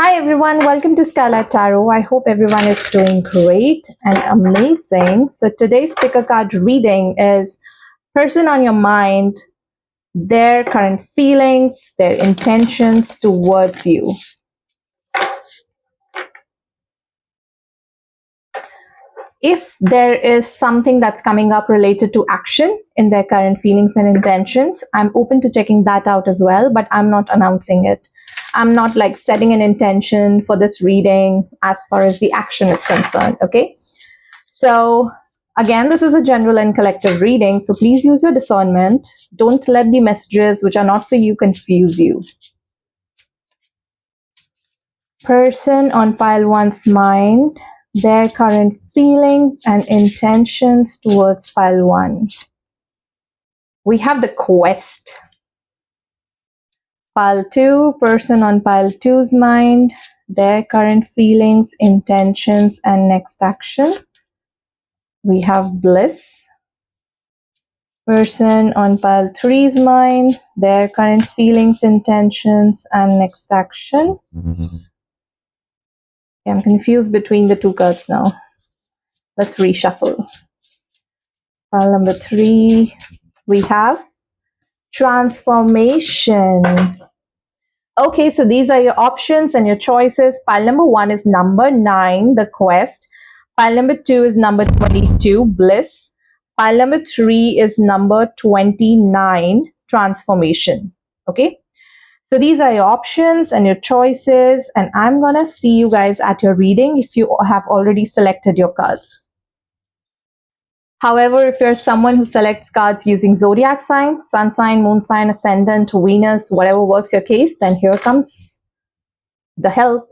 Hi everyone, welcome to Skylight Tarot. I hope everyone is doing great and amazing. So today's pick a card reading is person on your mind, their current feelings, their intentions towards you. If there is something that's coming up related to action in their current feelings and intentions, I'm open to checking that out as well, but I'm not announcing it. I'm not like setting an intention for this reading as far as the action is concerned, okay? So again, this is a general and collective reading, so please use your discernment. Don't let the messages which are not for you confuse you. Person on pile one's mind, their current feelings and intentions towards pile one. We have the quest. Pile two, person on pile two's mind, their current feelings, intentions, and next action. We have bliss. Person on pile three's mind, their current feelings, intentions, and next action. I'm confused between the two cards now. Let's reshuffle. Pile number three, we have transformation. Okay, so these are your options and your choices. Pile number one is number 9, the quest. Pile number 2 is number 22, bliss. Pile number 3 is number 29, transformation. Okay, so these are your options and your choices, and I'm gonna see you guys at your reading if you have already selected your cards. However, if you're someone who selects cards using zodiac sign, sun sign, moon sign, ascendant, Venus, whatever works your case, then here comes the help.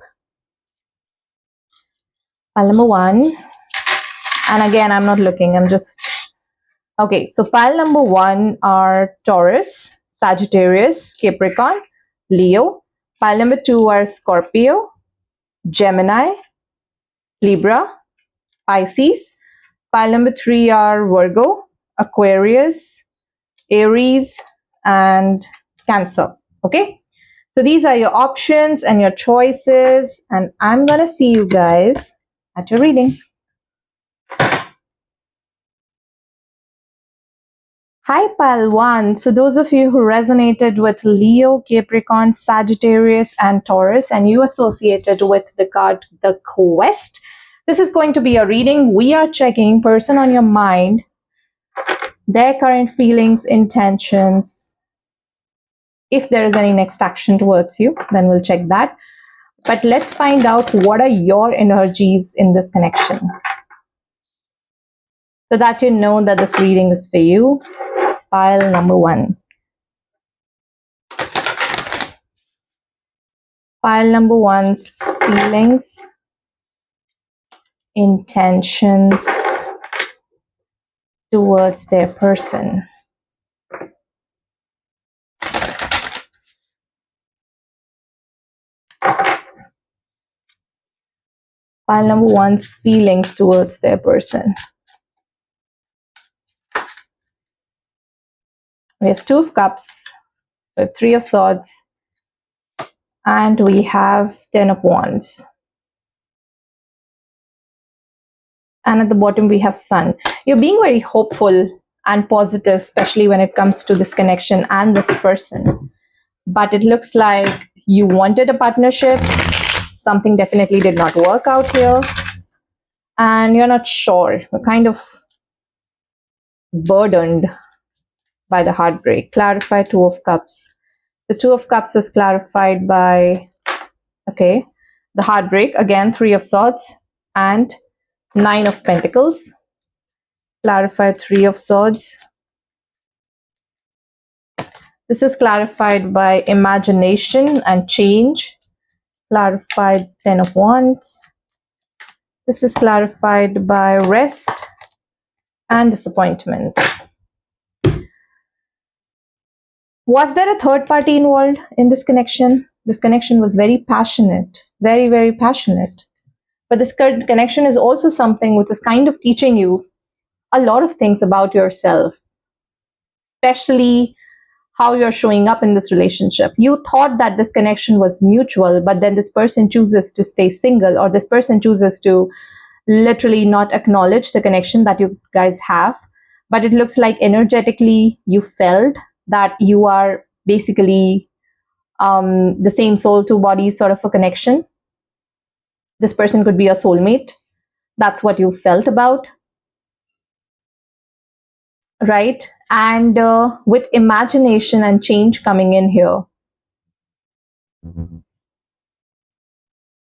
Pile number 1. And again, I'm not looking, I'm just... Okay, so pile number 1 are Taurus, Sagittarius, Capricorn, Leo. Pile number 2 are Scorpio, Gemini, Libra, Pisces. Pile number 3 are Virgo, Aquarius, Aries, and Cancer. Okay, so these are your options and your choices, and I'm gonna see you guys at your reading. Hi pile 1. So those of you who resonated with Leo, Capricorn, Sagittarius, and Taurus, and you associated with the card the quest, this is going to be a reading. We are checking person on your mind, their current feelings, intentions. If there is any next action towards you, then we'll check that. But let's find out what are your energies in this connection, so that you know that this reading is for you. Pile number 1. Pile number 1's feelings, intentions towards their person. Pile number 1's feelings towards their person. We have 2 of Cups, we have 3 of Swords, and we have 10 of Wands. And at the bottom we have Sun. You're being very hopeful and positive, especially when it comes to this connection and this person. But it looks like you wanted a partnership. Something definitely did not work out here. And you're not sure. You're kind of burdened by the heartbreak. Clarify 2 of Cups. The 2 of Cups is clarified by, okay, the heartbreak. Again, 3 of Swords and 9 of Pentacles. Clarify 3 of Swords. This is clarified by imagination and change. Clarified 10 of Wands. This is clarified by rest and disappointment. Was there a third party involved in this connection? This connection was very passionate, very, very passionate. But this connection is also something which is kind of teaching you a lot of things about yourself, especially how you're showing up in this relationship. You thought that this connection was mutual, but then this person chooses to stay single, or this person chooses to literally not acknowledge the connection that you guys have. But it looks like energetically you felt that you are basically the same soul, two bodies sort of a connection. This person could be a soulmate. That's what you felt about, right? And with imagination and change coming in here,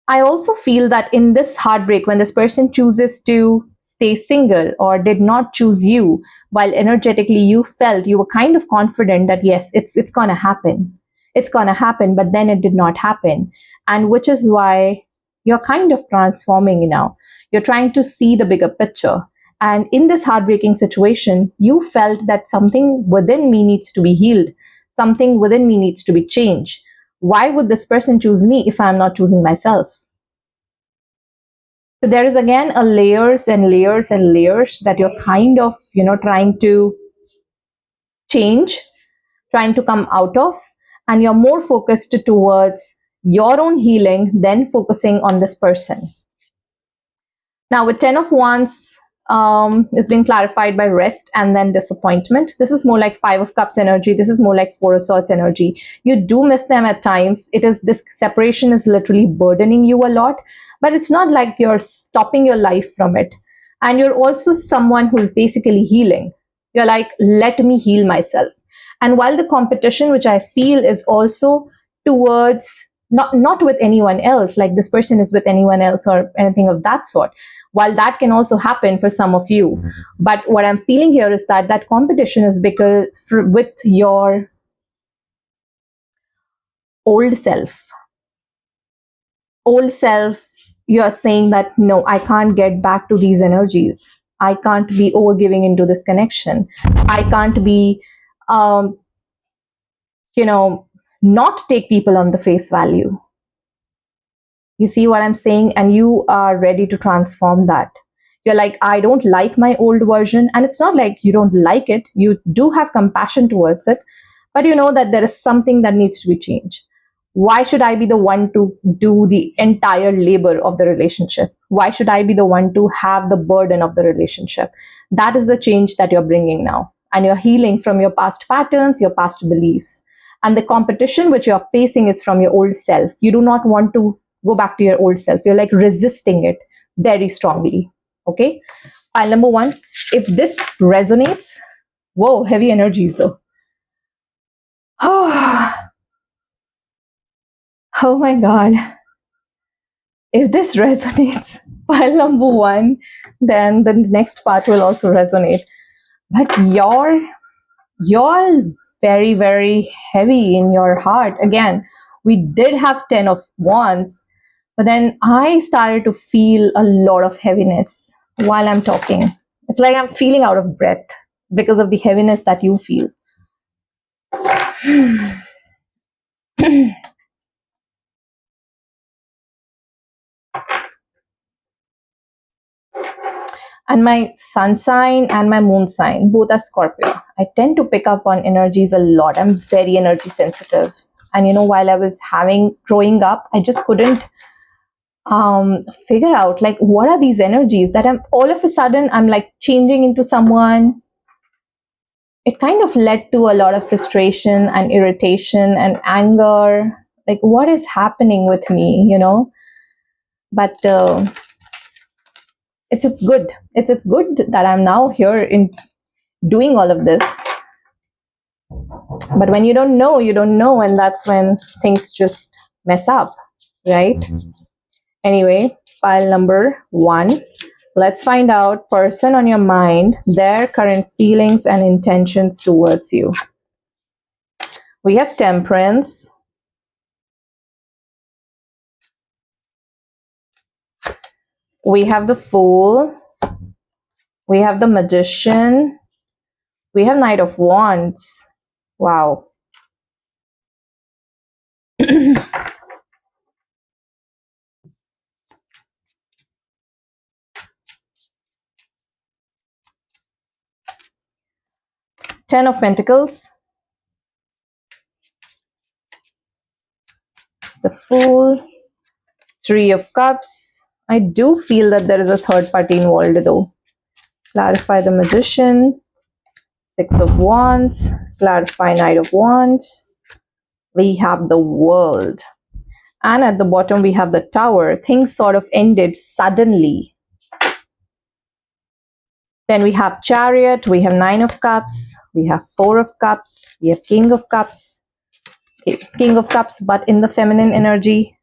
I also feel that in this heartbreak, when this person chooses to stay single or did not choose you, while energetically you felt, you were kind of confident that yes, it's gonna happen. It's gonna happen, but then it did not happen. And which is why you're kind of transforming now. You're trying to see the bigger picture. And in this heartbreaking situation, you felt that something within me needs to be healed, something within me needs to be changed. Why would this person choose me if I'm not choosing myself? So there is again a layers and layers and layers that you're kind of, trying to change, trying to come out of, and you're more focused towards your own healing than focusing on this person. Now, with 10 of Wands is being clarified by rest and then disappointment. This is more like Five of Cups energy. This is more like Four of Swords energy. You do miss them at times. It is this separation is literally burdening you a lot, but it's not like you're stopping your life from it. And you're also someone who's basically healing. You're like, let me heal myself. And while the competition, which I feel is also towards not with anyone else, like this person is with anyone else or anything of that sort, while that can also happen for some of you, but what I'm feeling here is that that competition is because with your old self. Old self, you're saying that no, I can't get back to these energies. I can't be over giving into this connection. I can't be um you know not take people on the face value. You see what I'm saying? And you are ready to transform that. You're like, I don't like my old version. And it's not like you don't like it. You do have compassion towards it. But you know that there is something that needs to be changed. Why should I be the one to do the entire labor of the relationship? Why should I be the one to have the burden of the relationship? That is the change that you're bringing now. And you're healing from your past patterns, your past beliefs. And the competition which you're facing is from your old self. You do not want to go back to your old self. You're like resisting it very strongly. Okay. Pile number one. If this resonates, whoa, heavy energies though. Oh, oh my God. If this resonates, pile number one, then the next part will also resonate. But you're very, very heavy in your heart. Again, we did have 10 of Wands, but then I started to feel a lot of heaviness while I'm talking. It's like I'm feeling out of breath because of the heaviness that you feel. And my sun sign and my moon sign, both are Scorpio. I tend to pick up on energies a lot. I'm very energy sensitive. And while I was growing up, I just couldn't figure out like what are these energies that I'm all of a sudden I'm like changing into someone. It kind of led to a lot of frustration and irritation and anger. Like, what is happening with me? But it's good. It's good that I'm now here in doing all of this. But when you don't know, you don't know, and that's when things just mess up, right? Anyway, pile number one. Let's find out person on your mind, their current feelings and intentions towards you. We have Temperance. We have the Fool. We have the Magician. We have Knight of Wands. Wow. Ten of Pentacles. Fool, Three of Cups. I do feel that there is a third party involved though. Clarify the Magician. Six of Wands. Clarify Knight of Wands. We have the World. And at the bottom we have the Tower. Things sort of ended suddenly. Then we have Chariot. We have Nine of Cups. We have Four of Cups. We have King of Cups. Okay, King of Cups, but in the feminine energy.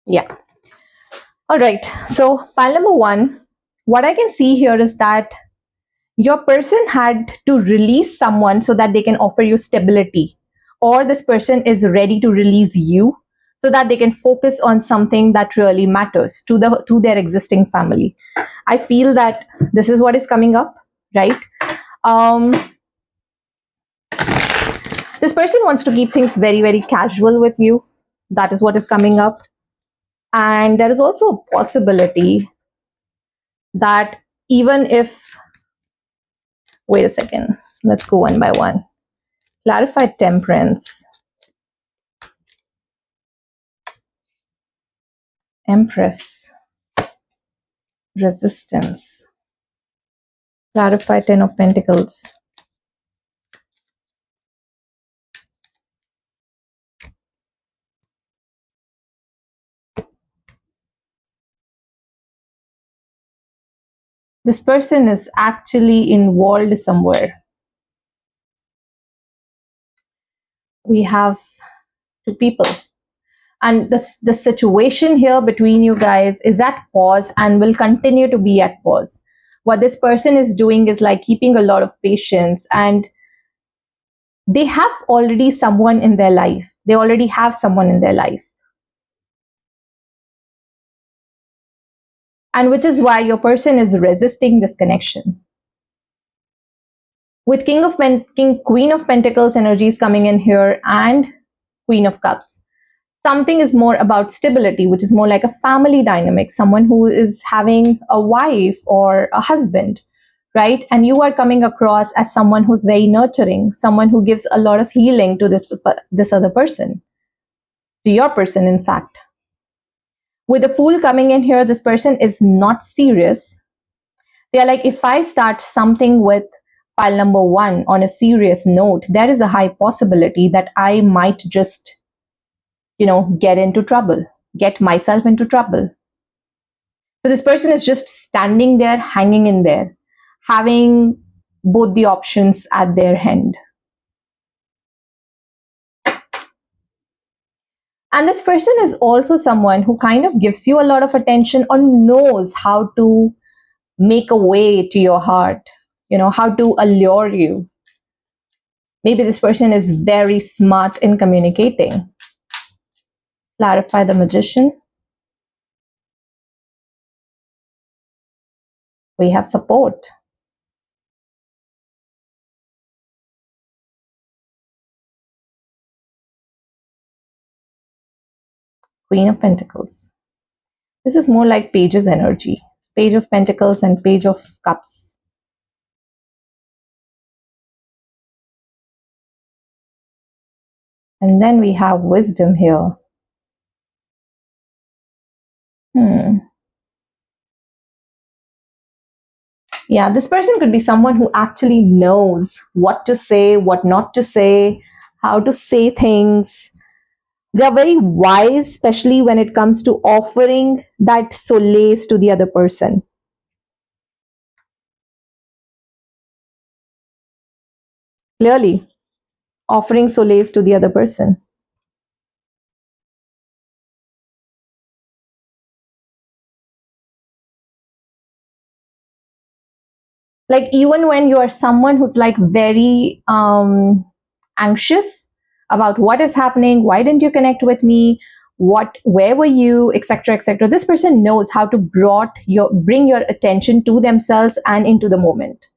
Yeah. All right. So pile number one, what I can see here is that your person had to release someone so that they can offer you stability, or this person is ready to release you so that they can focus on something that really matters to their existing family. I feel that this is what is coming up, right? Um, this person wants to keep things very, very casual with you. That is what is coming up. And there is also a possibility that even if, wait a second, let's go one by one. Clarify Temperance, Empress, Resistance, clarify Ten of Pentacles. This person is actually involved somewhere. We have two people. And the situation here between you guys is at pause and will continue to be at pause. What this person is doing is like keeping a lot of patience, and they have already someone in their life. They already have someone in their life. And which is why your person is resisting this connection. With Queen of Pentacles energies coming in here and Queen of Cups, something is more about stability, which is more like a family dynamic, someone who is having a wife or a husband, right? And you are coming across as someone who's very nurturing, someone who gives a lot of healing to this other person, to your person, in fact. With the Fool coming in here, this person is not serious. They are like, if I start something with pile number one on a serious note, there is a high possibility that I might just, get myself into trouble. So this person is just standing there, hanging in there, having both the options at their hand. And this person is also someone who kind of gives you a lot of attention or knows how to make a way to your heart, how to allure you. Maybe this person is very smart in communicating. Clarify the Magician. We have support. Queen of Pentacles. This is more like Page's energy. Page of Pentacles and Page of Cups. And then we have Wisdom here. Yeah, this person could be someone who actually knows what to say, what not to say, how to say things. They are very wise, especially when it comes to offering that solace to the other person. Clearly, offering solace to the other person. Like, even when you are someone who's like very anxious about what is happening, why didn't you connect with me, where were you, etc., etc., this person knows how to bring your attention to themselves and into the moment,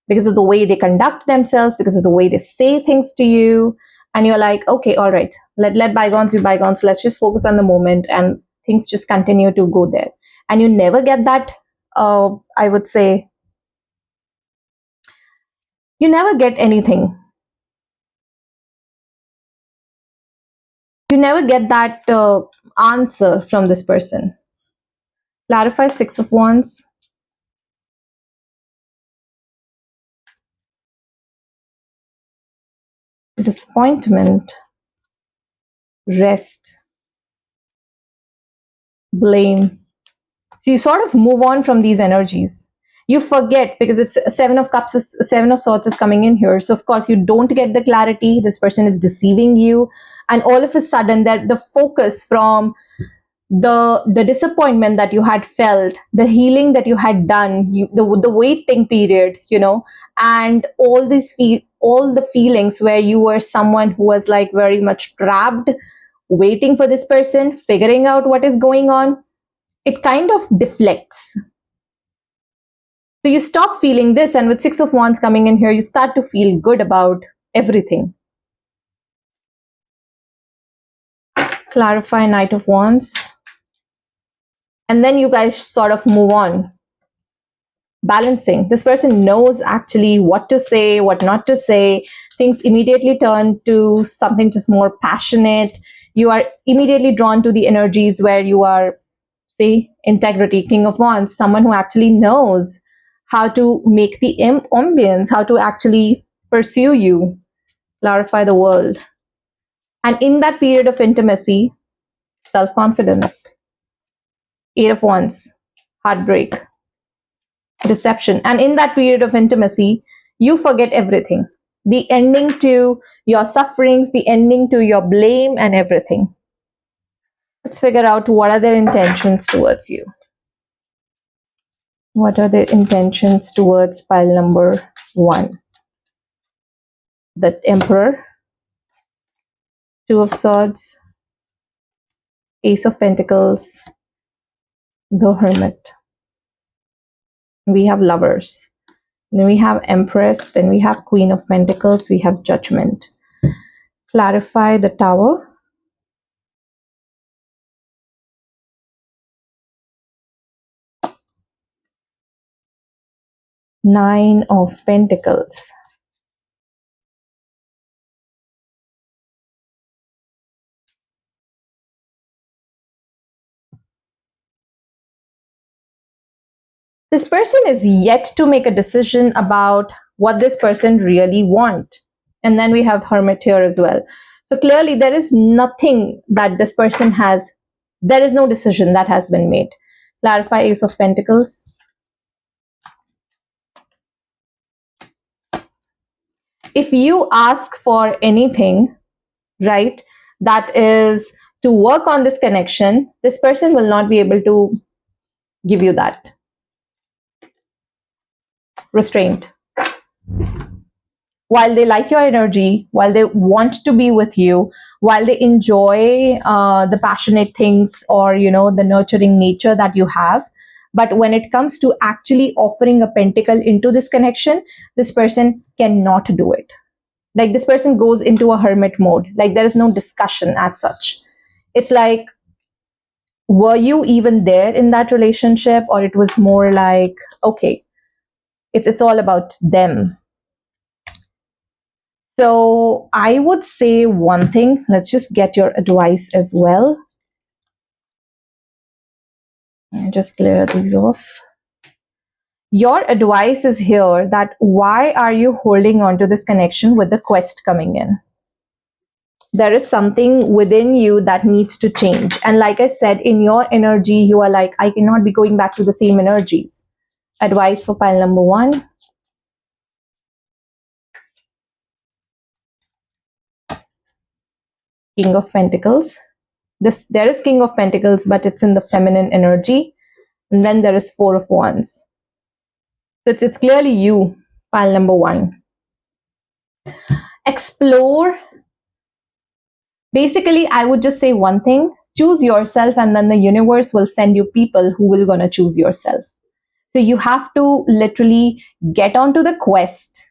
because of the way they conduct themselves, because of the way they say things to you. And you're like, okay, all right, let bygones be bygones, let's just focus on the moment and things just continue to go there, and you never get that, I would say, you never get anything. You never get that answer from this person. Clarify Six of Wands. Disappointment, rest, blame. So you sort of move on from these energies. You forget, because it's Seven of Cups, Seven of Swords is coming in here. So of course you don't get the clarity. This person is deceiving you, and all of a sudden that the focus from the disappointment that you had felt, the healing that you had done, the waiting period, and all the feelings where you were someone who was like very much trapped, waiting for this person, figuring out what is going on, it kind of deflects. So you stop feeling this, and with Six of Wands coming in here, you start to feel good about everything. Clarify Knight of Wands. And then you guys sort of move on. Balancing. This person knows actually what to say, what not to say. Things immediately turn to something just more passionate. You are immediately drawn to the energies where you are, say, integrity, King of Wands, someone who actually knows how to make the ambience, how to actually pursue you, clarify the world. And in that period of intimacy, self-confidence, Eight of Wands, heartbreak, deception. And in that period of intimacy, you forget everything. The ending to your sufferings, the ending to your blame and everything. Let's figure out what are their intentions towards you. What are their intentions towards pile number 1? The Emperor, Two of Swords, Ace of Pentacles, the Hermit. We have Lovers. Then we have Empress. Then we have Queen of Pentacles. We have Judgment. Clarify the Tower. Nine of Pentacles. This person is yet to make a decision about what this person really wants. And then we have Hermit here as well. So clearly there is nothing that this person has, there is no decision that has been made. Clarify Ace of Pentacles. If you ask for anything, right, that is to work on this connection, this person will not be able to give you that. Restraint. While they like your energy, while they want to be with you, while they enjoy the passionate things or the nurturing nature that you have, but when it comes to actually offering a pentacle into this connection, this person cannot do it. Like this person goes into a hermit mode, like there is no discussion as such. It's like, were you even there in that relationship, or it was more like, okay, it's all about them. So I would say one thing, let's just get your advice as well. And just clear these off. Your advice is here that why are you holding on to this connection with the quest coming in? There is something within you that needs to change. And like I said, in your energy, you are like, I cannot be going back to the same energies. Advice for pile number 1. King of Pentacles. There is King of Pentacles, but it's in the feminine energy. And then there is Four of Wands. So it's clearly you, pile number 1. Explore. Basically, I would just say one thing. Choose yourself, and then the universe will send you people who will gonna choose yourself. So you have to literally get onto the quest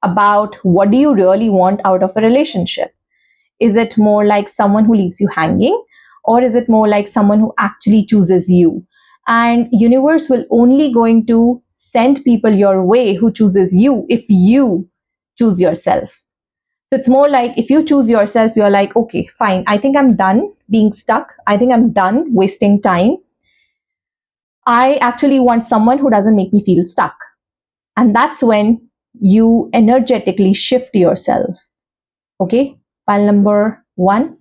about what do you really want out of a relationship. Is it more like someone who leaves you hanging, or is it more like someone who actually chooses you? And universe will only going to send people your way who chooses you if you choose yourself. So it's more like if you choose yourself, you're like, okay, fine, I think I'm done being stuck, I think I'm done wasting time, I actually want someone who doesn't make me feel stuck. And that's when you energetically shift yourself. Okay, pile number 1.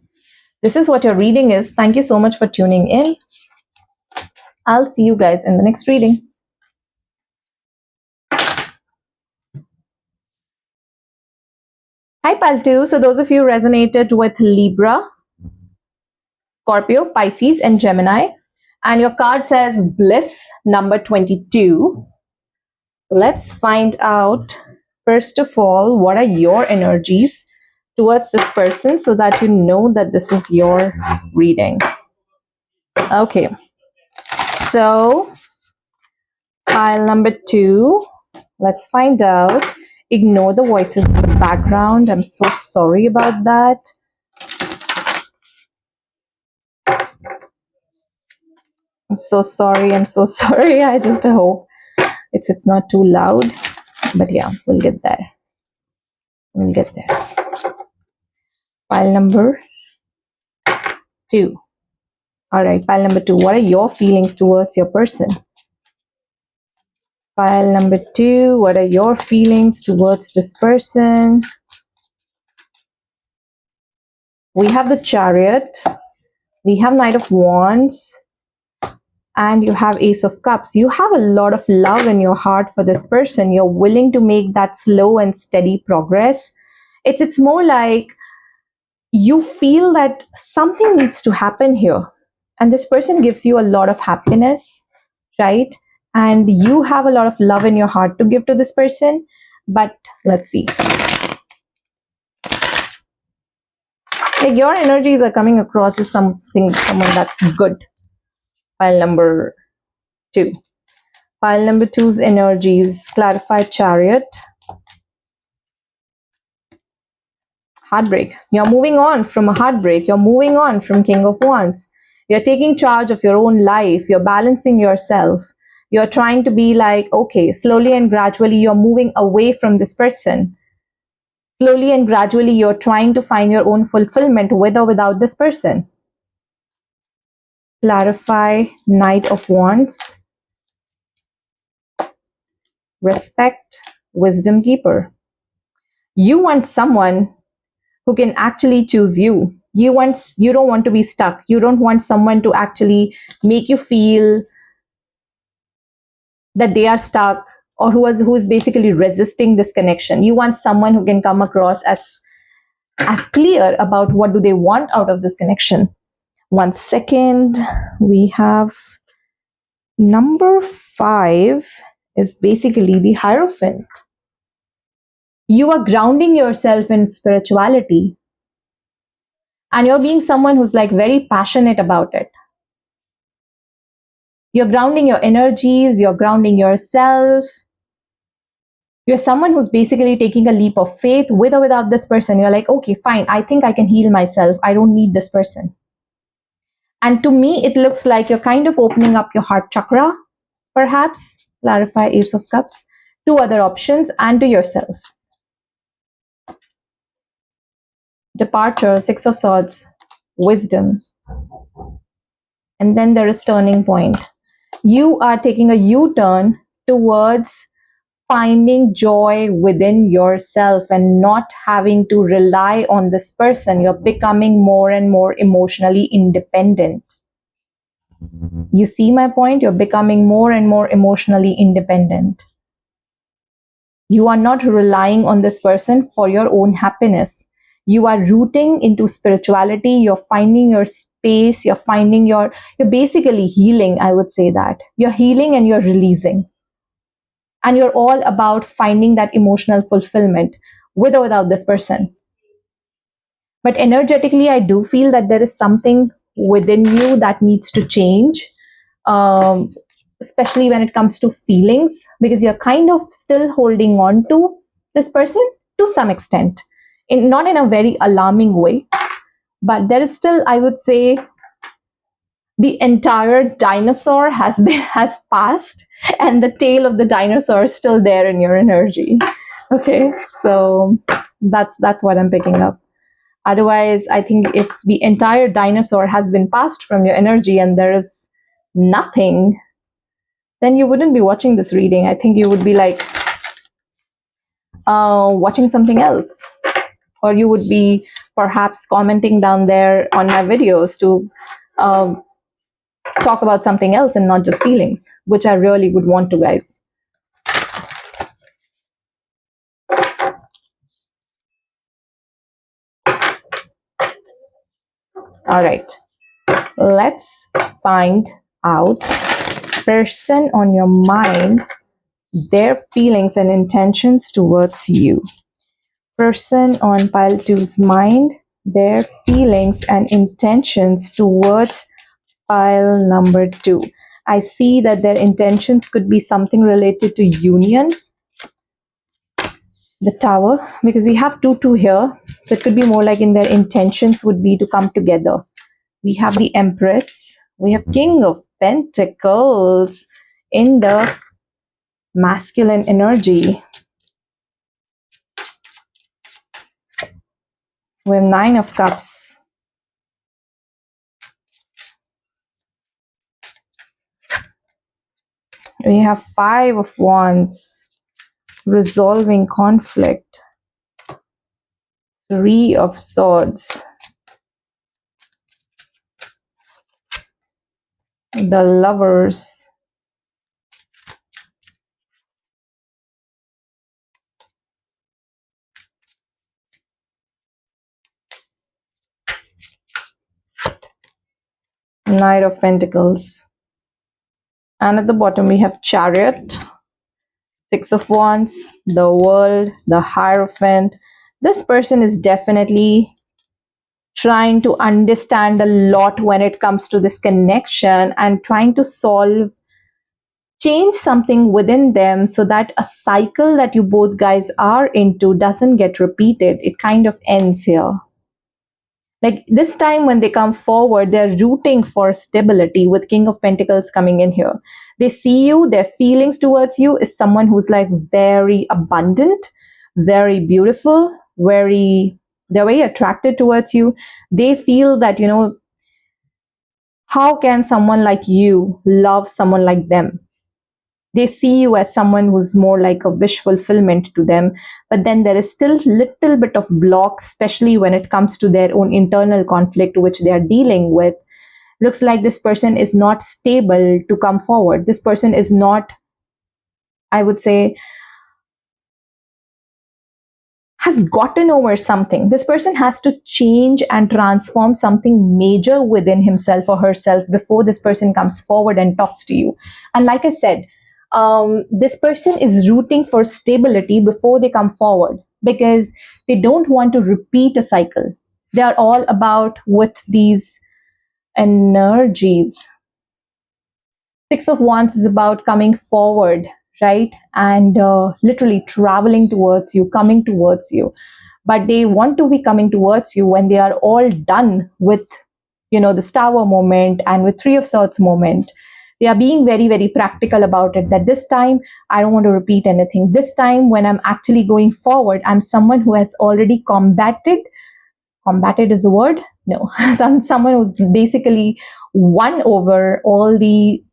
This is what your reading is. Thank you so much for tuning in. I'll see you guys in the next reading. Hi, pile 2. So those of you resonated with Libra, Scorpio, Pisces, and Gemini, and your card says Bliss number 22. Let's find out, first of all, what are your energies towards this person so that you know that this is your reading. Okay, so pile number 2, let's find out. Ignore the voices in the background. I'm so sorry about that. I'm so sorry. I'm so sorry. I just hope it's not too loud. But yeah, we'll get there. We'll get there. Pile number 2. All right, pile number 2. What are your feelings towards your person? Pile number 2. What are your feelings towards this person? We have the Chariot. We have Knight of Wands. And you have Ace of Cups. You have a lot of love in your heart for this person. You're willing to make that slow and steady progress. It's more like you feel that something needs to happen here. And this person gives you a lot of happiness, right? And you have a lot of love in your heart to give to this person. But let's see. Like your energies are coming across as someone that's good. Pile number 2. Pile number 2's energies, clarified Chariot. Heartbreak. You're moving on from a heartbreak. You're moving on from King of Wands. You're taking charge of your own life. You're balancing yourself. You're trying to be like, okay, slowly and gradually you're moving away from this person. Slowly and gradually you're trying to find your own fulfillment with or without this person. Clarify Knight of Wands. Respect, Wisdom Keeper. You want someone who can actually choose you. You don't want to be stuck. You don't want someone to actually make you feel that they are stuck or who is basically resisting this connection. You want someone who can come across as clear about what do they want out of this connection. 1 second. We have number 5 is basically the Hierophant. You are grounding yourself in spirituality. And you're being someone who's like very passionate about it. You're grounding your energies, you're grounding yourself. You're someone who's basically taking a leap of faith with or without this person. You're like, okay, fine, I think I can heal myself. I don't need this person. And to me, it looks like you're kind of opening up your heart chakra, perhaps. Clarify Ace of Cups. 2 other options and to yourself. Departure, 6 of Swords, Wisdom. And then there is turning point. You are taking a U-turn towards finding joy within yourself and not having to rely on this person. You're becoming more and more emotionally independent. You see my point? You're becoming more and more emotionally independent. You are not relying on this person for your own happiness. You are rooting into spirituality. You're finding your space. You're basically healing, I would say that. You're healing and you're releasing. And you're all about finding that emotional fulfillment with or without this person. But energetically, I do feel that there is something within you that needs to change, especially when it comes to feelings, because you're kind of still holding on to this person to some extent, not in a very alarming way, but there is still, I would say, the entire dinosaur has passed, and the tail of the dinosaur is still there in your energy. Okay, so that's what I'm picking up. Otherwise, I think if the entire dinosaur has been passed from your energy and there is nothing, then you wouldn't be watching this reading. I think you would be like watching something else, or you would be perhaps commenting down there on my videos to um, talk about something else and not just feelings, which I really would want to, guys. All right, let's find out person on your mind, their feelings and intentions towards you. Person on pile two's mind, their feelings and intentions towards pile number two. I see that their intentions could be something related to union, the tower, because we have 2 2 here. So it could be more like in their intentions would be to come together. We have the Empress, we have King of Pentacles in the masculine energy. We have 9 of Cups. We have 5 of Wands, resolving conflict. 3 of Swords, the Lovers, Knight of Pentacles. And at the bottom we have Chariot, 6 of Wands, the World, the Hierophant. This person is definitely trying to understand a lot when it comes to this connection and trying to change something within them so that a cycle that you both guys are into doesn't get repeated. It kind of ends here. Like this time when they come forward, they're rooting for stability with King of Pentacles coming in here. They see you, their feelings towards you is someone who's like very abundant, very beautiful, they're very attracted towards you. They feel that, how can someone like you love someone like them? They see you as someone who's more like a wish fulfillment to them, but then there is still little bit of block, especially when it comes to their own internal conflict which they are dealing with. Looks like this person is not stable to come forward. This person is not, I would say, has gotten over something. This person has to change and transform something major within himself or herself before this person comes forward and talks to you. And like I said, this person is rooting for stability before they come forward because they don't want to repeat a cycle. They are all about with these energies. 6 of Wands is about coming forward, right? And literally traveling towards you, coming towards you. But they want to be coming towards you when they are all done with, the Tower moment and with 3 of Swords moment. They are being very, very practical about it, that this time I don't want to repeat anything. This time when I'm actually going forward, I'm someone who has already combated is the word? No. Someone who's basically won over all the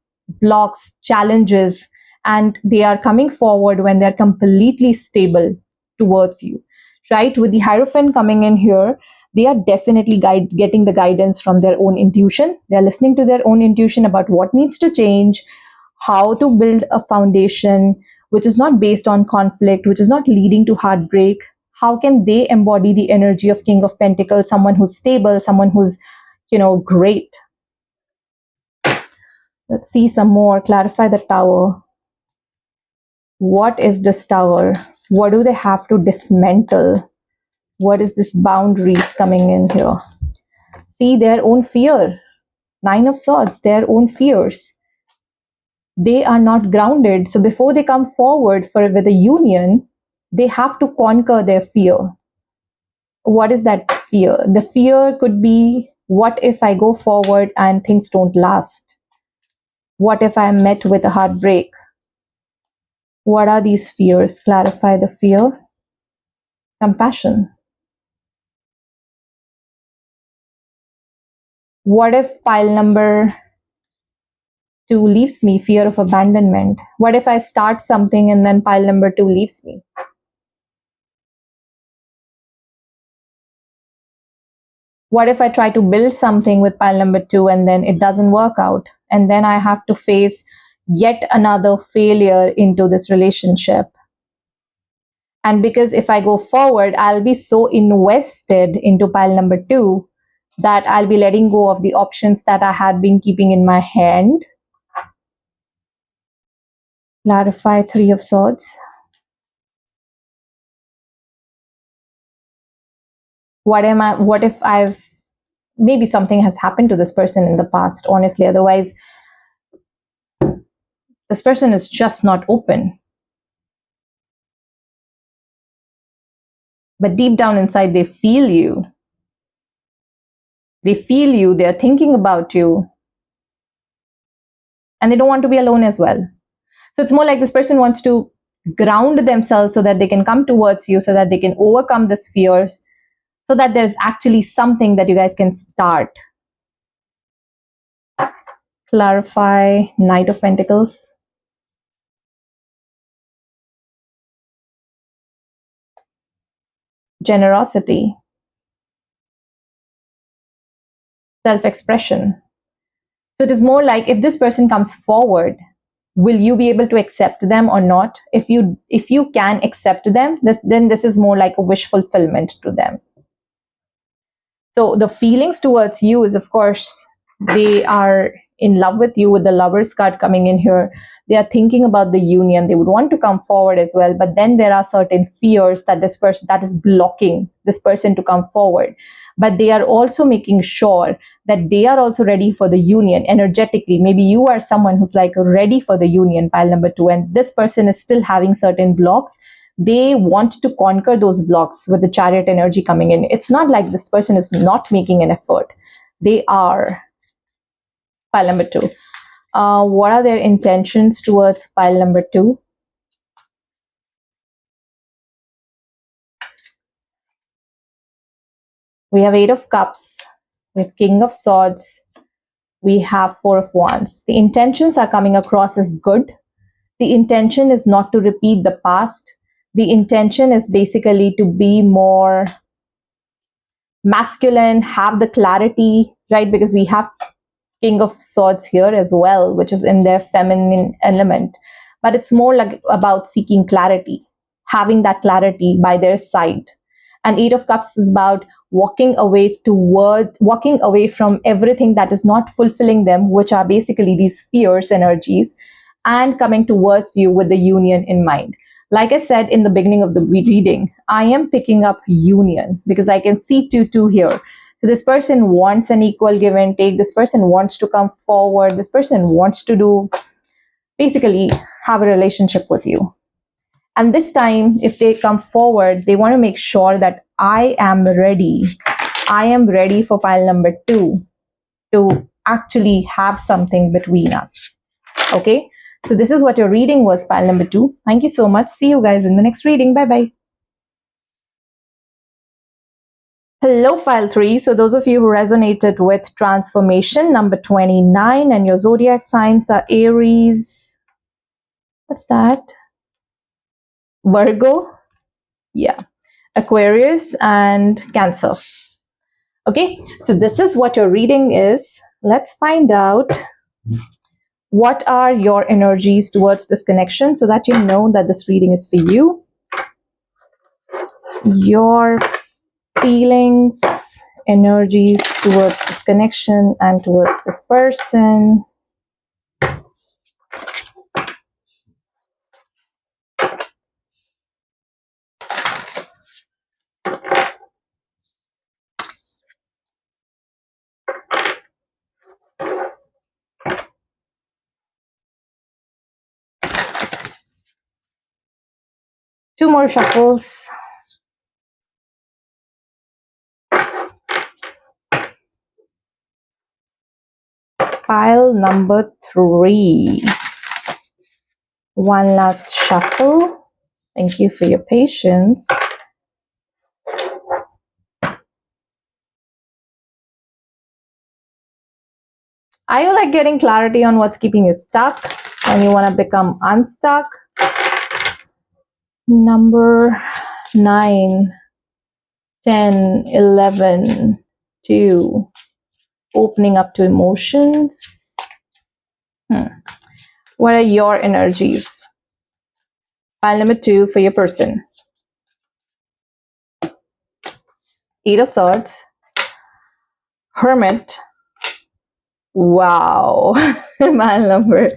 blocks, challenges, and they are coming forward when they're completely stable towards you, right? With the Hierophant coming in here, they are definitely getting the guidance from their own intuition. They're listening to their own intuition about what needs to change, how to build a foundation which is not based on conflict, which is not leading to heartbreak. How can they embody the energy of King of Pentacles, someone who's stable, someone who's, great. Let's see some more. Clarify the Tower. What is this Tower? What do they have to dismantle? What is this boundaries coming in here? See, their own fear. 9 of Swords, their own fears. They are not grounded. So before they come forward with a union, they have to conquer their fear. What is that fear? The fear could be What if I go forward and things don't last? What if I'm met with a heartbreak? What are these fears? Clarify the fear. Compassion. What if pile number 2 leaves me? Fear of abandonment. What if I start something and then pile number 2 leaves me? What if I try to build something with pile number 2 and then it doesn't work out? And then I have to face yet another failure into this relationship. And because if I go forward, I'll be so invested into pile number 2 that I'll be letting go of the options that I had been keeping in my hand. Clarify 3 of Swords. What if I've maybe something has happened to this person in the past, honestly, otherwise this person is just not open. But deep down inside, they feel you. They feel you, they're thinking about you, and they don't want to be alone as well. So it's more like this person wants to ground themselves so that they can come towards you, so that they can overcome these fears, so that there's actually something that you guys can start. Clarify Knight of Pentacles. Generosity. Self-expression. So it is more like if this person comes forward, will you be able to accept them or not? If you can accept them, then this is more like a wish fulfillment to them. So the feelings towards you is, of course, they are in love with you, with the Lovers card coming in here. They are thinking about the union. They would want to come forward as well. But then there are certain fears that this person, that is blocking this person to come forward. But they are also making sure that they are also ready for the union energetically. Maybe you are someone who's like ready for the union, pile number 2, and this person is still having certain blocks. They want to conquer those blocks with the Chariot energy coming in. It's not like this person is not making an effort. They are. Pile number 2. What are their intentions towards pile number 2? We have 8 of Cups. We have King of Swords. We have 4 of Wands. The intentions are coming across as good. The intention is not to repeat the past. The intention is basically to be more masculine, have the clarity, right? Because we have King of Swords here as well, which is in their feminine element. But it's more like about seeking clarity, having that clarity by their side. And 8 of Cups is about walking away from everything that is not fulfilling them, which are basically these fierce energies, and coming towards you with the union in mind. Like I said in the beginning of the reading, I am picking up union because I can see 2 here. So this person wants an equal give and take. This person wants to come forward. This person wants to basically have a relationship with you. And this time, if they come forward, they want to make sure that I am ready. I am ready for pile number 2 to actually have something between us. Okay? So this is what your reading was, pile number 2. Thank you so much. See you guys in the next reading. Bye-bye. Hello, pile 3. So those of you who resonated with transformation number 29 and your zodiac signs are Aries. What's that? Virgo. Yeah. Aquarius and Cancer. Okay. So this is what your reading is. Let's find out what are your energies towards this connection so that you know that this reading is for you. Your feelings, energies towards this connection and towards this person. Two more shuffles. pile number 3. One last shuffle. Thank you for your patience. Are you like getting clarity on what's keeping you stuck and you want to become unstuck? Number 9, 10, 11, 2. Opening up to emotions. What are your energies? Pile number 2 for your person. 8 of Swords. Hermit. Wow. Pile number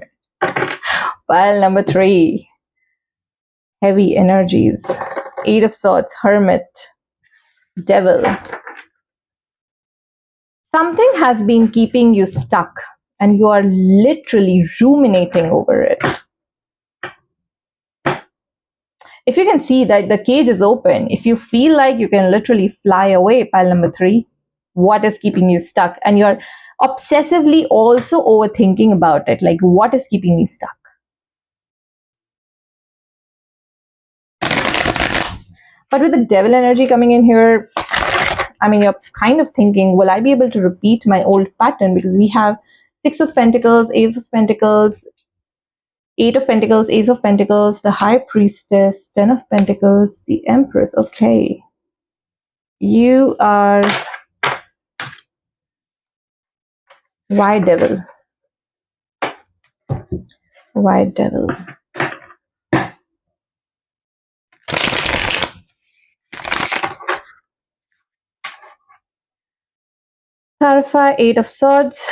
3. Heavy energies. 8 of Swords. Hermit. Devil. Something has been keeping you stuck and you are literally ruminating over it. If you can see that the cage is open, if you feel like you can literally fly away, pile number 3, what is keeping you stuck? And you're obsessively also overthinking about it, like what is keeping me stuck? But with the devil energy coming in here, I mean, you're kind of thinking, will I be able to repeat my old pattern? Because we have 6 of Pentacles, Ace of Pentacles, 8 of Pentacles, Ace of Pentacles, the High Priestess, 10 of Pentacles, the Empress. Okay. You are... Why devil? Why devil? Clarify. 8 of Swords.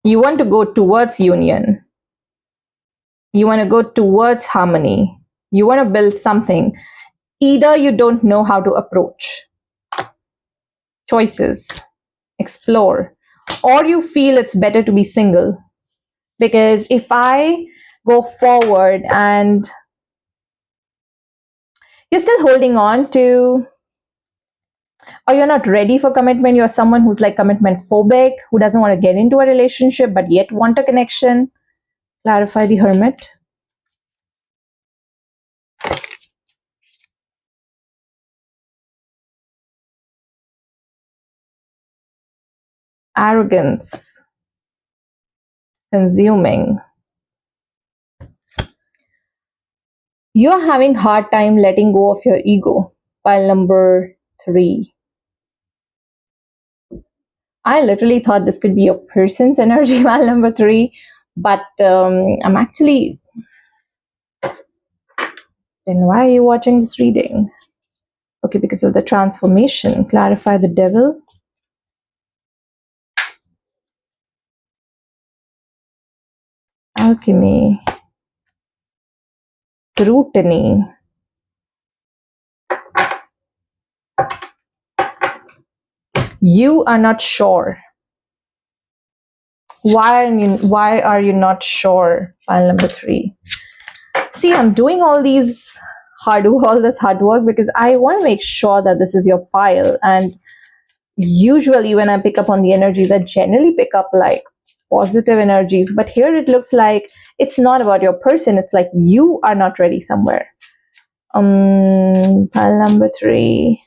You want to go towards union. You want to go towards harmony. You want to build something. Either you don't know how to approach. Choices. Explore. Or you feel it's better to be single. Because if I go forward and you're still holding on to, or you're not ready for commitment, you're someone who's like commitment phobic, who doesn't want to get into a relationship but yet want a connection. Clarify the Hermit. Arrogance. Consuming. You're having hard time letting go of your ego. Pile number 3. I literally thought this could be your person's energy, pile number 3, but I'm actually... Then why are you watching this reading? Okay, because of the transformation. Clarify the Devil. Alchemy. Scrutiny. You are not sure. Why are you not sure? Pile number 3. See, I'm doing all this hard work because I want to make sure that this is your pile. And usually when I pick up on the energies, I generally pick up like positive energies. But here it looks like it's not about your person. It's like you are not ready somewhere. Pile number 3.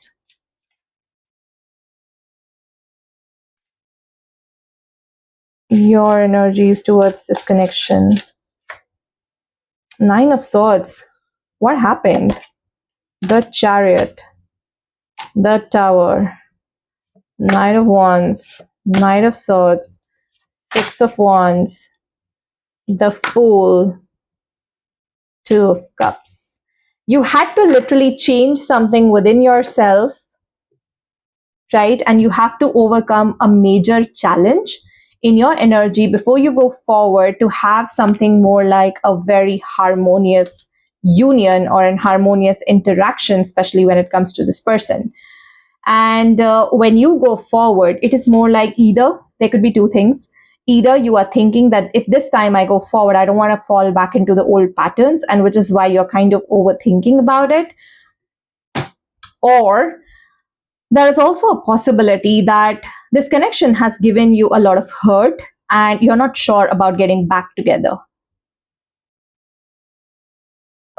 Your energies towards this connection. 9 of Swords. What happened? The Chariot. The Tower. Knight of Wands. Knight of Swords. 6 of Wands. The Fool. 2 of Cups. You had to literally change something within yourself, right? And you have to overcome a major challenge in your energy before you go forward to have something more like a very harmonious union or an harmonious interaction, especially when it comes to this person. And when you go forward, it is more like either there could be 2 things. Either you are thinking that if this time I go forward, I don't want to fall back into the old patterns, and which is why you're kind of overthinking about it. Or there is also a possibility that this connection has given you a lot of hurt and you're not sure about getting back together.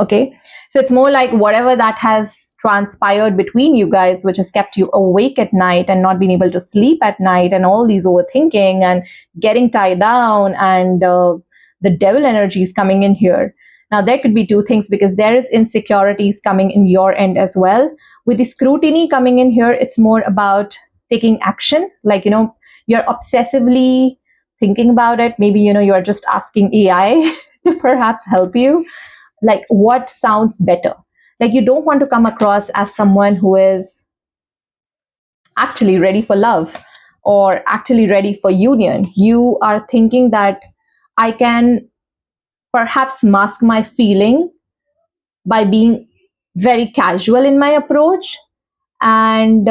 Okay, so it's more like whatever that has transpired between you guys, which has kept you awake at night and not being able to sleep at night, and all these overthinking and getting tied down, and the devil energy is coming in here. Now there could be two things, because there is insecurities coming in your end as well. With the scrutiny coming in here, it's more about taking action, like, you're obsessively thinking about it. Maybe, you're just asking AI to perhaps help you, like what sounds better. Like, you don't want to come across as someone who is actually ready for love or actually ready for union. You are thinking that I can perhaps mask my feeling by being very casual in my approach, and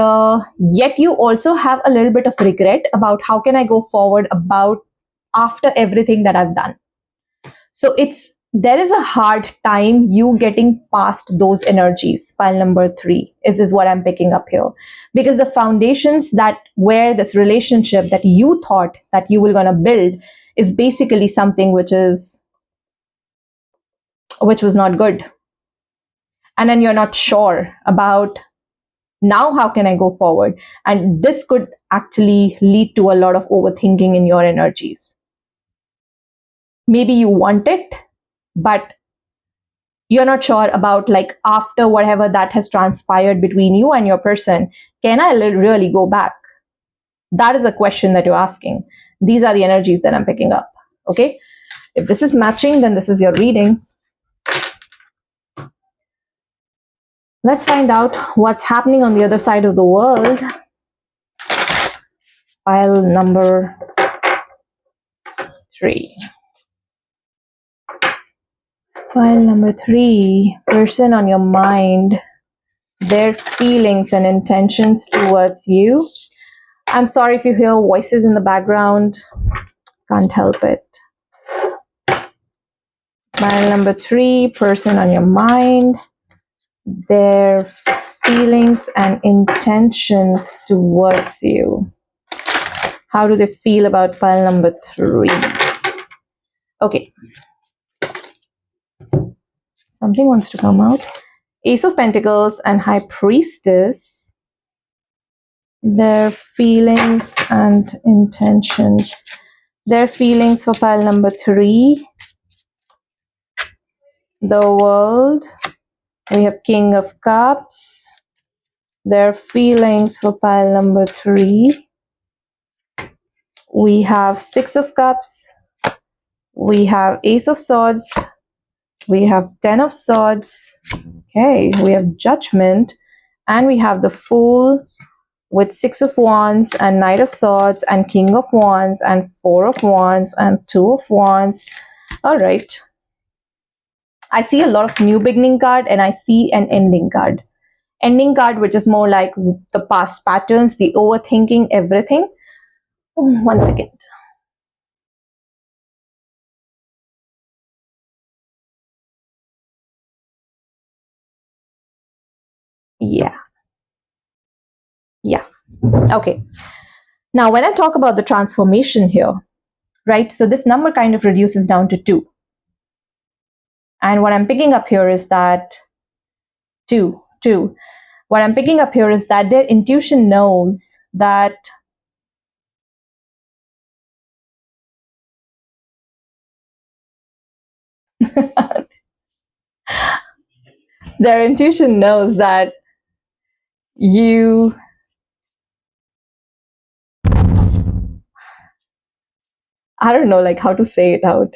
yet you also have a little bit of regret about how can I go forward about after everything that I've done. So there is a hard time you getting past those energies. Pile number 3 is what I'm picking up here, because the foundations that where this relationship that you thought that you were going to build is basically something which was not good, and then you're not sure about now how can I go forward, and this could actually lead to a lot of overthinking in your energies. Maybe you want it, but you're not sure about, like, after whatever that has transpired between you and your person, can I really go back? That is a question that you're asking. These are the energies that I'm picking up. Okay, if this is matching, then this is your reading. Let's find out what's happening on the other side of the world. Pile number 3. Pile number 3, person on your mind, their feelings and intentions towards you. I'm sorry if you hear voices in the background. Can't help it. Pile number 3, person on your mind, their feelings and intentions towards you. How do they feel about pile number 3? Okay. Something wants to come out. Ace of Pentacles and High Priestess. Their feelings and intentions. Their feelings for pile number 3. The World. We have King of Cups. Their feelings for pile number 3. We have Six of Cups. We have Ace of Swords. We have 10 of Swords. Okay, we have Judgment. And we have the Fool with 6 of Wands and Knight of Swords and King of Wands and 4 of Wands and 2 of Wands. All right. I see a lot of new beginning card, and I see an ending card. Ending card, which is more like the past patterns, the overthinking, everything. One second. Yeah. Okay. Now, when I talk about the transformation here, right? So this number kind of reduces down to 2. And what I'm picking up here is that 2. What I'm picking up here is that their intuition knows that their intuition knows that you I don't know, like, how to say it out.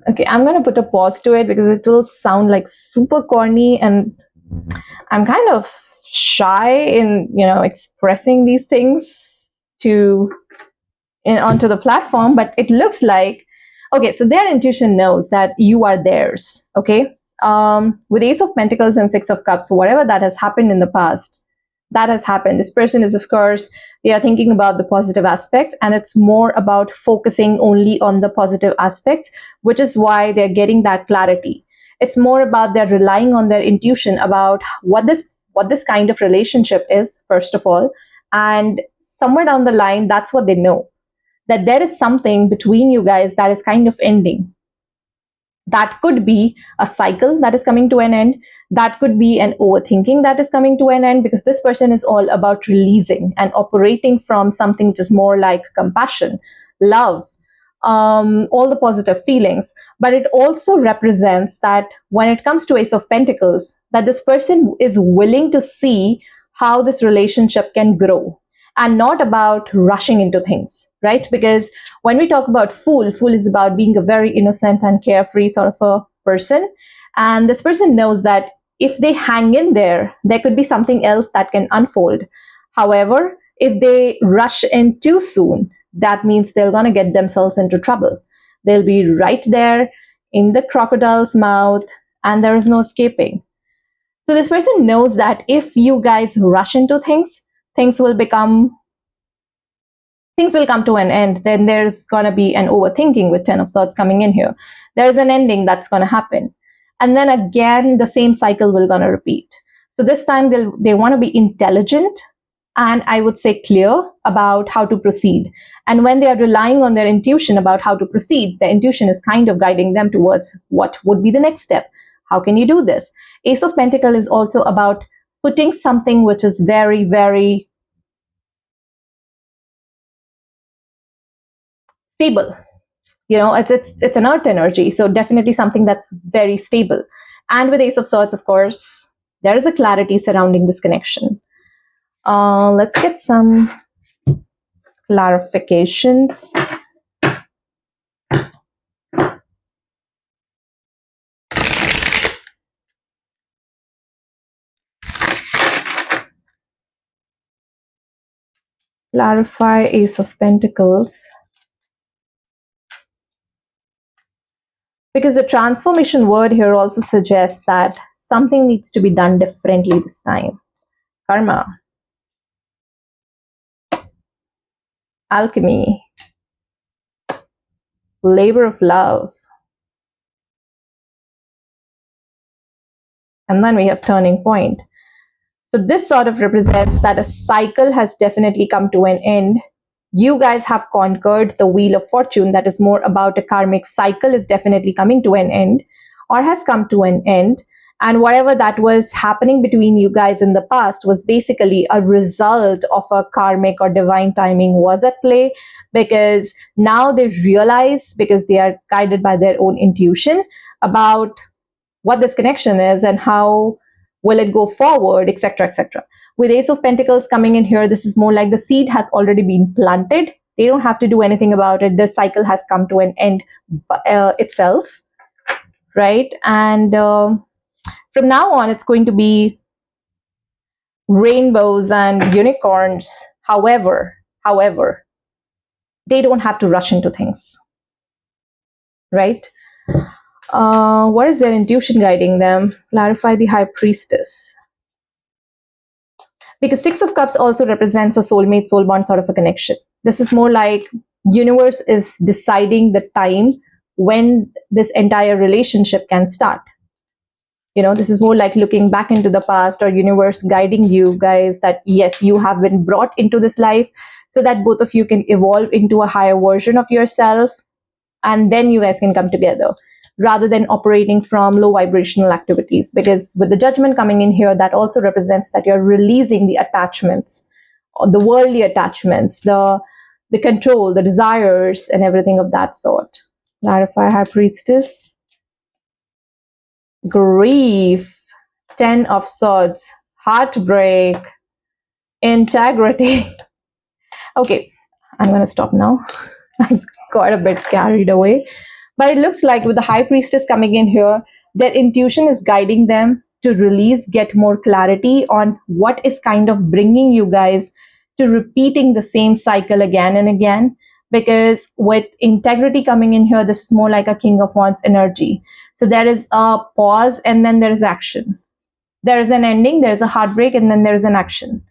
Okay, I'm gonna put a pause to it because it will sound like super corny, and I'm kind of shy in expressing these things onto the platform. But it looks like, okay, so their intuition knows that you are theirs. Okay, with Ace of Pentacles and Six of Cups, whatever that has happened in the past, that has happened. This person is, of course, they are thinking about the positive aspects, and it's more about focusing only on the positive aspects, which is why they're getting that clarity. It's more about they're relying on their intuition about what this kind of relationship is, first of all, and somewhere down the line, that's what they know, that there is something between you guys that is kind of ending. That could be a cycle that is coming to an end. That could be an overthinking that is coming to an end, because this person is all about releasing and operating from something which is more like compassion, love, all the positive feelings. But it also represents that when it comes to Ace of Pentacles, that this person is willing to see how this relationship can grow, and not about rushing into things, right? Because when we talk about fool is about being a very innocent and carefree sort of a person. And this person knows that if they hang in there, there could be something else that can unfold. However, if they rush in too soon, that means they're going to get themselves into trouble. They'll be right there in the crocodile's mouth, and there is no escaping. So this person knows that if you guys rush into things, things will become things will come to an end. Then there's going to be an overthinking with 10 of swords coming in here. There's an ending that's going to happen, and then again the same cycle will going to repeat. So this time they want to be intelligent, and I would say clear about how to proceed. And when they are relying on their intuition about how to proceed, the intuition is kind of guiding them towards what would be the next step. How can you do this? Ace of Pentacles is also about putting something which is very, very stable. It's an earth energy, so definitely something that's very stable. And with Ace of Swords, of course, there is a clarity surrounding this connection. Let's get some clarifications. Clarify Ace of Pentacles. Because the transformation word here also suggests that something needs to be done differently this time. Karma, alchemy, labor of love, and then we have turning point. So this sort of represents that a cycle has definitely come to an end. You guys have conquered the wheel of fortune. That is more about a karmic cycle is definitely coming to an end, or has come to an end. And whatever that was happening between you guys in the past was basically a result of a karmic or divine timing was at play, because now they realize, because they are guided by their own intuition about what this connection is and how will it go forward, etc., etc. With Ace of Pentacles coming in here, this is more like the seed has already been planted. They don't have to do anything about it. The cycle has come to an end itself, right? And from now on, it's going to be rainbows and unicorns. However, they don't have to rush into things, right? What is their intuition guiding them? Clarify the High Priestess. Because Six of Cups also represents a soulmate, soul bond sort of a connection. This is more like universe is deciding the time when this entire relationship can start. This is more like looking back into the past, or universe guiding you guys that yes, you have been brought into this life so that both of you can evolve into a higher version of yourself, and then you guys can come together, rather than operating from low vibrational activities. Because with the Judgment coming in here, that also represents that you're releasing the attachments, or the worldly attachments, the control, the desires, and everything of that sort. Clarify High Priestess. Grief, 10 of Swords, heartbreak, integrity. Okay, I'm going to stop now. I got a bit carried away. But it looks like with the High Priestess coming in here, their intuition is guiding them to release, get more clarity on what is kind of bringing you guys to repeating the same cycle again and again. Because with integrity coming in here, this is more like a King of Wands energy. So there is a pause, and then there is action. There is an ending, there is a heartbreak, and then there is an action.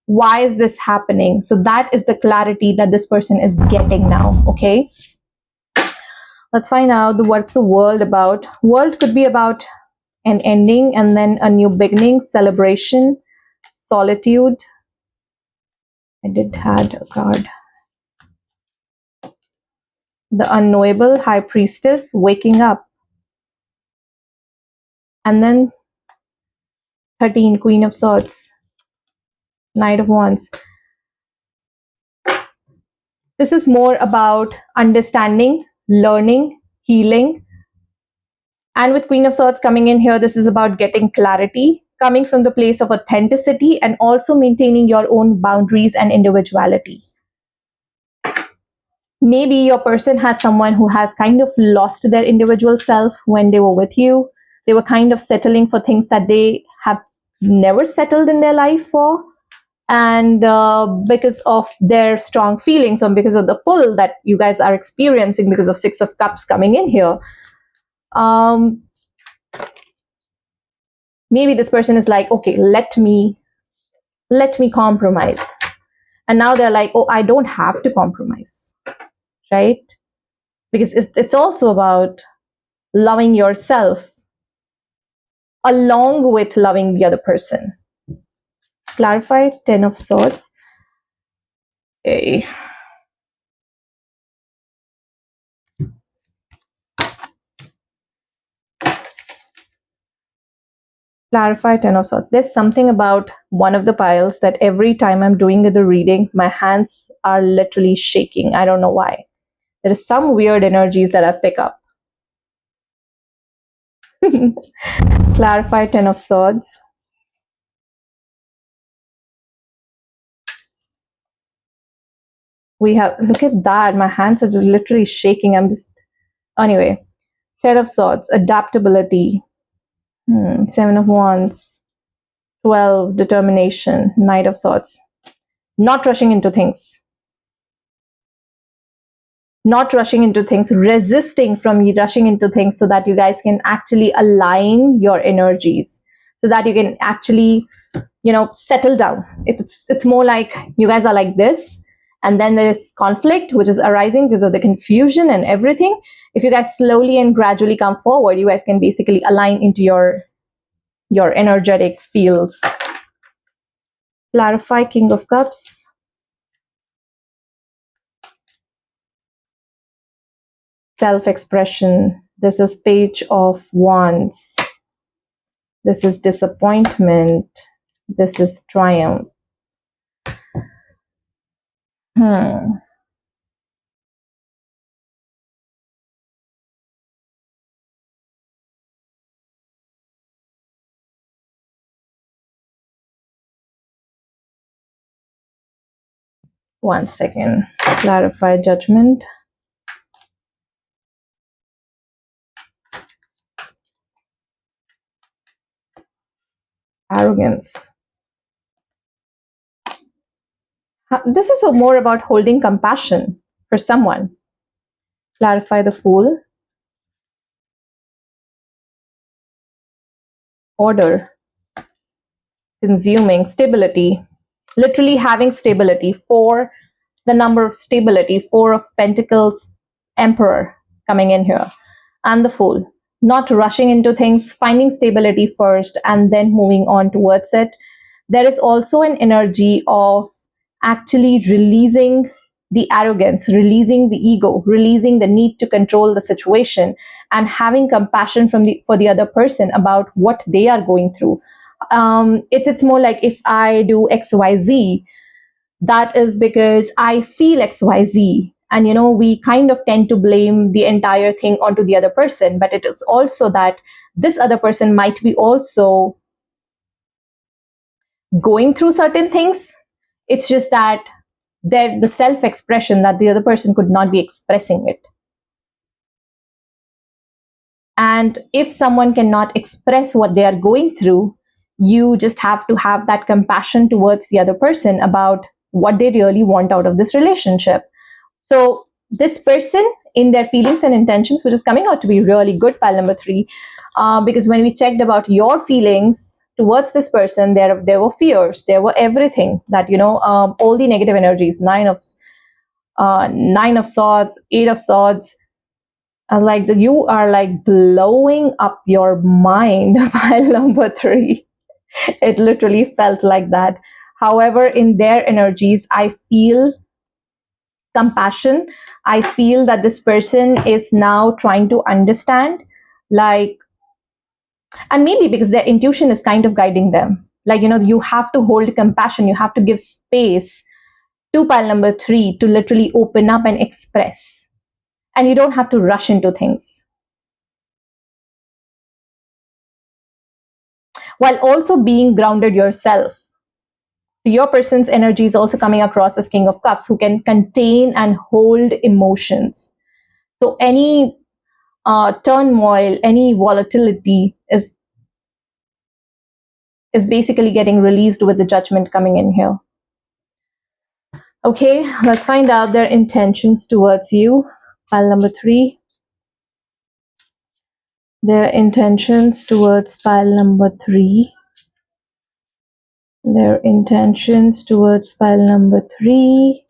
Why is this happening? So that is the clarity that this person is getting now. Okay, let's find out what's the world about. World could be about an ending and then a new beginning, celebration, solitude. I did had a card. The unknowable, high priestess, waking up. And then 13, queen of swords, knight of wands. This is more about understanding, learning, healing. And with queen of swords coming in here, this is about getting clarity, coming from the place of authenticity and also maintaining your own boundaries and individuality. Maybe your person has someone who has kind of lost their individual self when they were with you. They were kind of settling for things that they have never settled in their life for. And because of their strong feelings or because of the pull that you guys are experiencing because of Six of Cups coming in here, maybe this person is like, okay, let me compromise. And now they're like, oh, I don't have to compromise, right? Because it's also about loving yourself along with loving the other person. Clarify, 10 of swords. Okay. Clarify, 10 of swords. There's something about one of the piles that every time I'm doing the reading, my hands are literally shaking. I don't know why. There is some weird energies that I pick up. Clarify, 10 of swords. We have, look at that. My hands are just literally shaking. Anyway, 10 of swords, adaptability. 7 of wands, 12, determination, knight of swords. Not rushing into things. Not rushing into things, resisting from rushing into things so that you guys can actually align your energies, so that you can actually, settle down. It's more like you guys are like this, and then there is conflict which is arising because of the confusion and everything. If you guys slowly and gradually come forward, you guys can basically align into your energetic fields. Clarify, King of Cups. Self-expression. This is Page of Wands. This is disappointment. This is triumph. One second. Clarify, judgment. Arrogance. This is more about holding compassion for someone. Clarify, the Fool. Order. Consuming. Stability. Literally having stability. 4, the number of stability. 4 of Pentacles. Emperor coming in here. And the Fool. Not rushing into things, finding stability first and then moving on towards it. There is also an energy of actually releasing the arrogance, releasing the ego, releasing the need to control the situation, and having compassion for the other person about what they are going through. It's more like, if I do XYZ, that is because I feel XYZ. And we kind of tend to blame the entire thing onto the other person, but it is also that this other person might be also going through certain things. It's just that the self-expression that the other person could not be expressing it. And if someone cannot express what they are going through, you just have to have that compassion towards the other person about what they really want out of this relationship. So this person, in their feelings and intentions, which is coming out to be really good, pile number 3, because when we checked about your feelings, towards this person, there were fears, there were everything that, all the negative energies, nine of swords, eight of swords. I was like, you are like blowing up your mind. Pile number three. It literally felt like that. However, in their energies, I feel compassion. I feel that this person is now trying to understand, like, and maybe because their intuition is kind of guiding them. Like, you have to hold compassion, you have to give space to pile number three to literally open up and express. And you don't have to rush into things. While also being grounded yourself. So your person's energy is also coming across as King of Cups, who can contain and hold emotions. So any turmoil, any volatility is basically getting released with the Judgment coming in here. Okay, let's find out their intentions towards you. Pile number three. Their intentions towards pile number three. Their intentions towards pile number three.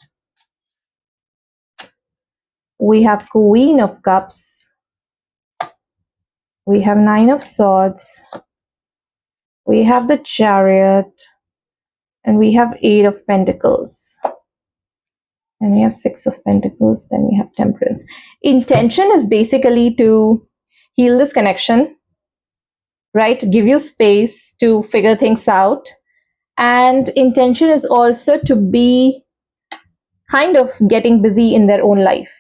We have Queen of Cups. We have Nine of Swords. We have the Chariot. And we have Eight of Pentacles. And we have Six of Pentacles. Then we have Temperance. Intention is basically to heal this connection, right? Give you space to figure things out. And intention is also to be kind of getting busy in their own life.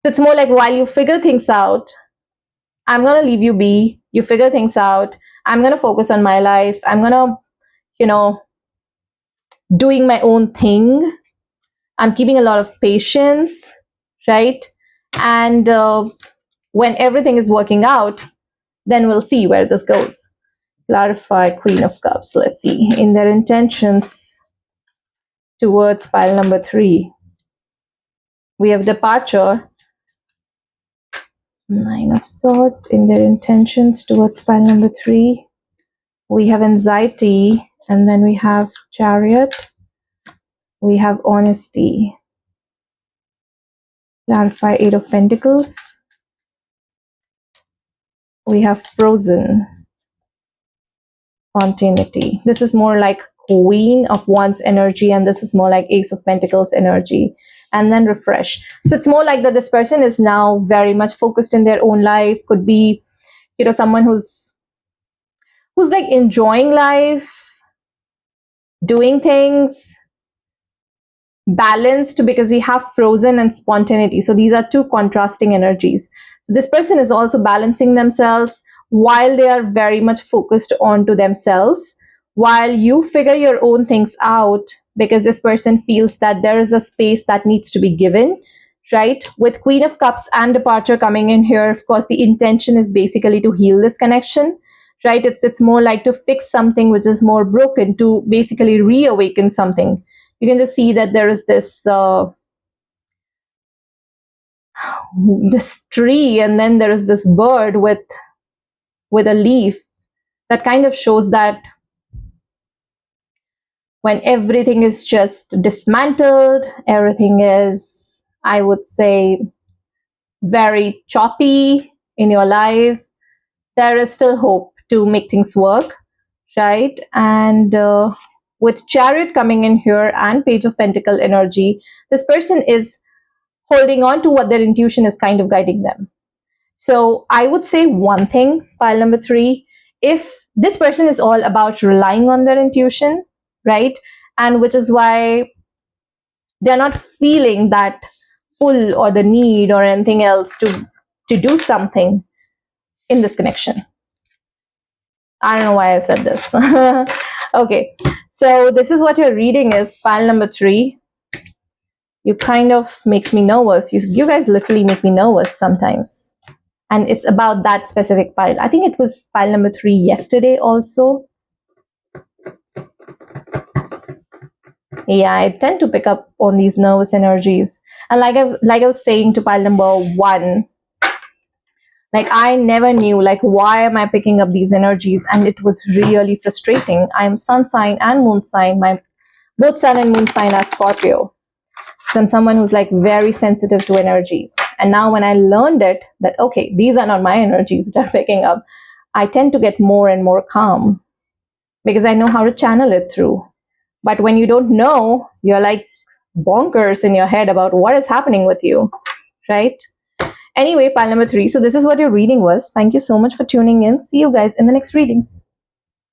So it's more like, while you figure things out, I'm going to leave you be. You figure things out. I'm going to focus on my life. I'm going to, doing my own thing. I'm keeping a lot of patience, right? And when everything is working out, then we'll see where this goes. Clarify Queen of Cups. Let's see. In their intentions towards pile number three, we have departure. Nine of Swords. In their intentions towards pile number three, we have anxiety, and then we have Chariot. We have honesty. Clarify Eight of Pentacles. We have frozen. Spontaneity. This is more like Queen of Wands energy, and this is more like Ace of Pentacles energy. And then refresh. So it's more like that this person is now very much focused in their own life. Could be, someone who's like enjoying life, doing things, balanced, because we have frozen and spontaneity. So these are two contrasting energies. So this person is also balancing themselves while they are very much focused onto themselves, while you figure your own things out, because this person feels that there is a space that needs to be given, right? With Queen of Cups and departure coming in here, of course, the intention is basically to heal this connection, right? It's more like to fix something which is more broken, to basically reawaken something. You can just see that there is this this tree, and then there is this bird with a leaf that kind of shows that when everything is just dismantled, everything is, I would say, very choppy in your life, there is still hope to make things work, right? And with Chariot coming in here and Page of Pentacle energy, this person is holding on to what their intuition is kind of guiding them. So I would say one thing, pile number three, if this person is all about relying on their intuition, right? And which is why they're not feeling that pull or the need or anything else to do something in this connection. I don't know why I said this. Okay, so this is what your reading is, pile number three. You kind of makes me nervous. You guys literally make me nervous sometimes. And it's about that specific pile. I think it was pile number three yesterday also. Yeah, I tend to pick up on these nervous energies. And like I was saying to pile number one, Like I never knew, like, why am I picking up these energies? And it was really frustrating. I'm sun sign and moon sign. My both sun and moon sign are Scorpio. So I'm someone who's like very sensitive to energies. And now when I learned it, that okay, these are not my energies which I'm picking up, I tend to get more and more calm because I know how to channel it through. But when you don't know, you're like bonkers in your head about what is happening with you, right? Anyway, pile number 3. So this is what your reading was. Thank you so much for tuning in. See you guys in the next reading.